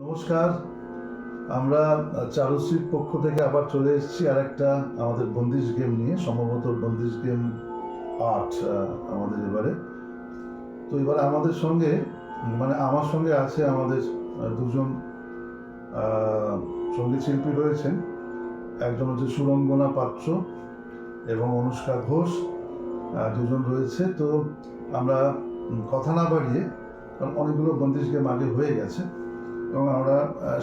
নমস্কার, আমরা চারুশ্রীর পক্ষ থেকে আবার চলে এসেছি আর একটা আমাদের বন্দিশ গেম নিয়ে, সম্ভবত বন্দিশ গেম 8 আমাদের এবারে। তো এবারে আমাদের সঙ্গে আমার সঙ্গে আছে আমাদের দুজন সঙ্গীত শিল্পী রয়েছেন। একজন হচ্ছে সুরঙ্গনা পাত্র এবং অনুষ্কা ঘোষ, দুজন রয়েছে। তো আমরা কথা না বাড়িয়ে, কারণ অনেকগুলো বন্দিশ গেম আগে হয়ে গেছে এবং আমরা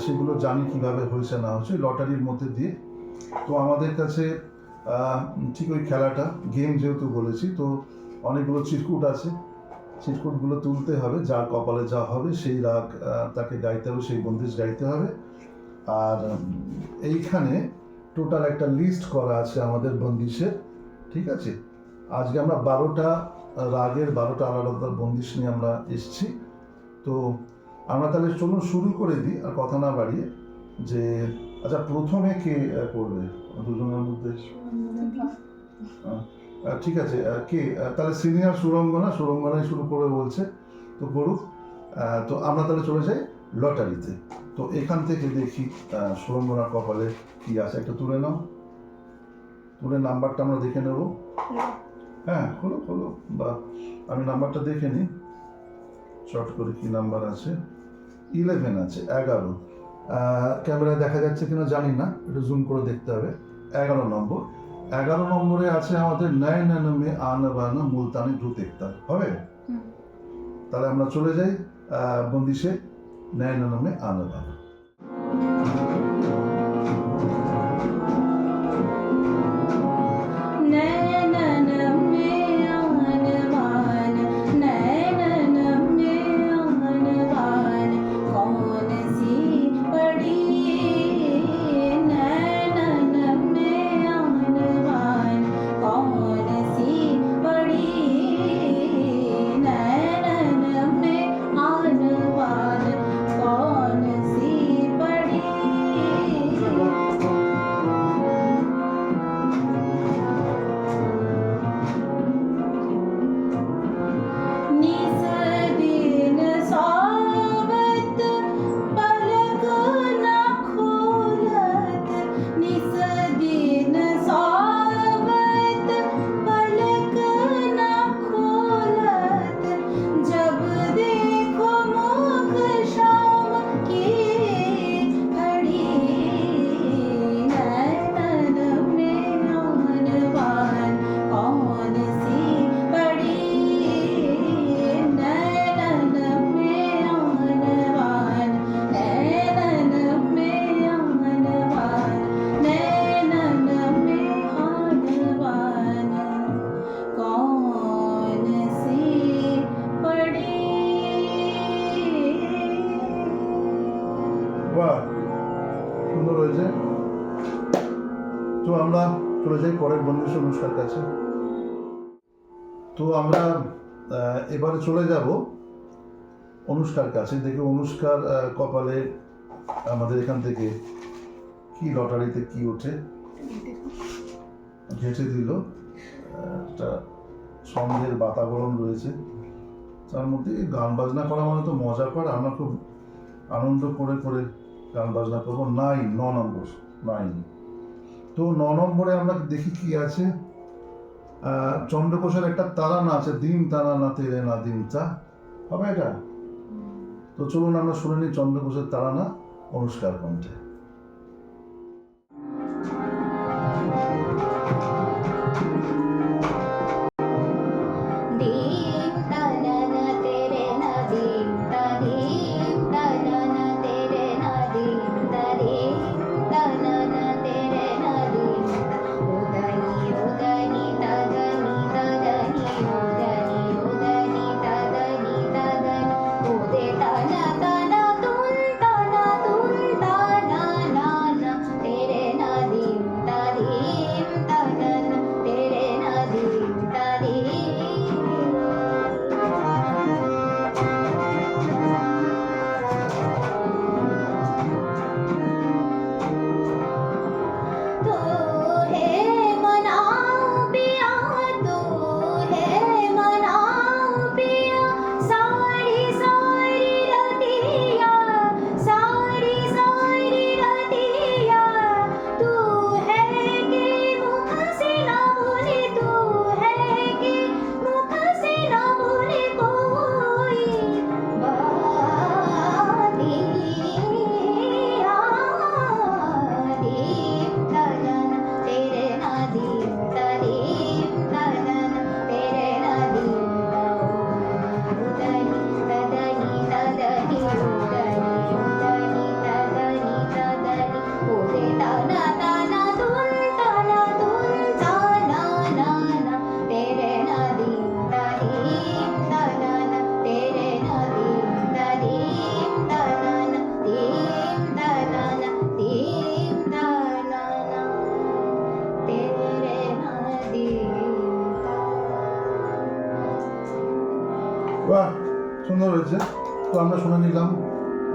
সেগুলো জানি কিভাবে হয়েছে না হচ্ছে লটারির মধ্যে দিয়ে। তো আমাদের কাছে ঠিক ওই খেলাটা গেম যেহেতু বলেছি, তো অনেকগুলো চিরকুট আছে, চিরকুটগুলো তুলতে হবে, যার কপালে যা হবে সেই রাগ তাকে গাইতে হবে, সেই বন্দিশ গাইতে হবে। আর এইখানে টোটাল একটা লিস্ট করা আছে আমাদের বন্দিশের, ঠিক আছে? আজকে আমরা 12টা রাগের 12টা আলাদা আলাদা বন্দিশ নিয়ে আমরা এসছি। তো আমরা তাহলে চলুন শুরু করে দিই আর কথা না বাড়িয়ে। যে আচ্ছা, প্রথমে কে করবে দুজনের মধ্যে? ঠিক আছে, কে তাহলে? সিনিয়র সুরঙ্গনাই শুরু করে বলছে, তো করুক। তো আমরা তাহলে চলে যাই লটারিতে। তো এখান থেকে দেখি সুরঙ্গনার কপালে কি আছে, একটা তুলে নাও, তুলে নাম্বারটা আমরা দেখে নেব। হ্যাঁ, খোলো বা আমি নাম্বারটা দেখে নিই শর্ট করে, কি নাম্বার আছে? 11 আছে, 11। ক্যামেরায় দেখা যাচ্ছে কিনা জানি না, একটু জুম করে দেখতে হবে। 11 নম্বর, 11 নম্বরে আছে আমাদের নয় ননমে আনবানা মুলতানি দ্রুত একতা হবে। তাহলে আমরা চলে যাই বন্দিশে নয় ননমে আনবানা। সুন্দর হয়েছে। তো আমরা চলে যাই পরের বন্দিশ অনুষ্কার কাছে। তো আমরা এবারে চলে যাব অনুষ্কার কাছে, দেখি অনুষ্কার কপালে আমাদের এখান থেকে কি লটারিতে কি ওঠে। ঘেঁটে দিল, একটা সন্ধ্যের বাতাবরণ রয়েছে, তার মধ্যে গান বাজনা করা মানে তো মজা করা। আমরা খুব আনন্দ করে করে গান বাজনা করবো। 9 নম্বর 9। তো 9 নম্বরে আমরা দেখি কি আছে। চন্দ্রকোষের একটা তারানা আছে, দিন তারা না তেরে না দিন তা হবে এটা। তো চলুন আমরা শুনে নিই চন্দ্রকোষের তারানা অনুষ্কার কণ্ঠে। Ta na হয়েছে। তো আমরা শুনে নিলাম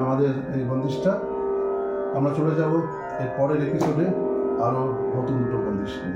আমাদের এই বন্দিশটা। আমরা চলে যাব এর পরের এপিসোডে আরও নতুন দুটো বন্দিশ নিয়ে।